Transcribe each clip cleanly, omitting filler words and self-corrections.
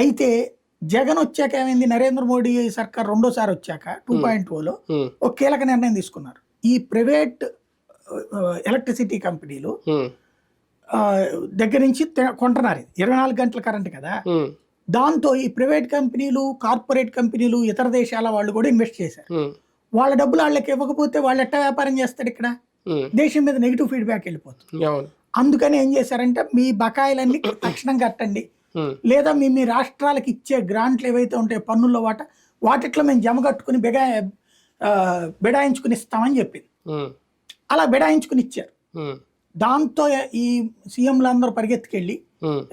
అయితే జగన్ వచ్చాక ఏమైంది, నరేంద్ర మోడీ సర్కార్ రెండోసారి వచ్చాక 2.0లో ఒక కీలక నిర్ణయం తీసుకున్నారు. ఈ ప్రైవేట్ ఎలక్ట్రిసిటీ కంపెనీలు దగ్గర నుంచి కొంటున్నారు. 24 గంటల కరెంట్ కదా, దాంతో ఈ ప్రైవేట్ కంపెనీలు, కార్పొరేట్ కంపెనీలు, ఇతర దేశాల వాళ్ళు కూడా ఇన్వెస్ట్ చేశారు. వాళ్ళ డబ్బులు వాళ్ళకి ఇవ్వకపోతే వాళ్ళు ఎట్టా వ్యాపారం చేస్తారు? ఇక్కడ దేశం మీద నెగిటివ్ ఫీడ్బ్యాక్ వెళ్ళిపోతుంది. అందుకని ఏం చేశారంటే, మీ బకాయిలన్నీ తక్షణం కట్టండి, లేదా మీ రాష్ట్రాలకు ఇచ్చే గ్రాంట్లు ఏవైతే ఉంటాయో పన్నుల్లో వాటిట్లో మేము జమ కట్టుకుని బెడాయించుకుని ఇస్తామని చెప్పింది. అలా బెడాయించుకుని ఇచ్చారు. దాంతో ఈ సీఎంలు అందరూ పరిగెత్తుకెళ్ళి,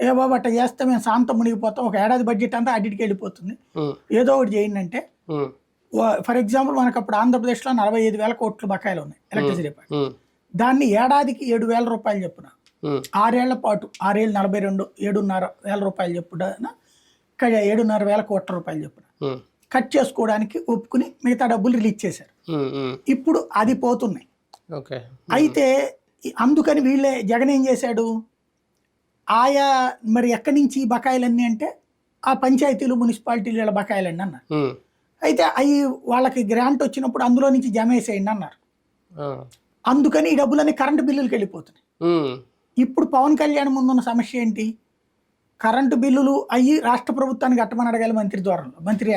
ఏ బాబు అట్లా చేస్తే మేము శాంతం మునిగిపోతాం, ఒక ఏడాది బడ్జెట్ అంతా అడిటికి వెళ్ళిపోతుంది, ఏదో ఒకటి చేయండి అంటే, ఫర్ ఎగ్జాంపుల్ మనకు అప్పుడు ఆంధ్రప్రదేశ్లో 45,000 కోట్ల బకాయిలు ఉన్నాయి ఎలక్ట్రిసిటీ డిపార్ట్మెంట్. దాన్ని ఏడాదికి 7,000 రూపాయలు చెప్పున 6 ఏళ్ల పాటు 6 ఏళ్ళు 42 7,500 రూపాయలు చెప్పున 7,500 కోట్ల రూపాయలు చెప్పున కట్ చేసుకోవడానికి ఒప్పుకుని మిగతా డబ్బులు రిలీజ్ చేశారు. ఇప్పుడు అది పోతున్నాయి. అయితే అందుకని జగన్ ఏం చేశాడు, ఆయా మరి ఎక్కడి నుంచి బకాయిలన్నీ అంటే ఆ పంచాయతీలు, మున్సిపాలిటీలు వీళ్ళ బకాయిలన్నీ అన్నారు. అయితే అవి వాళ్ళకి గ్రాంట్ వచ్చినప్పుడు అందులో నుంచి జమ వేసేయండి అన్నారు. అందుకని ఈ డబ్బులన్నీ కరెంటు బిల్లులకి వెళ్ళిపోతున్నాయి. ఇప్పుడు పవన్ కళ్యాణ్ ముందున్న సమస్య ఏంటి, కరెంటు బిల్లులు అయ్యి రాష్ట్ర ప్రభుత్వానికి కట్టమని అడగాలి మంత్రి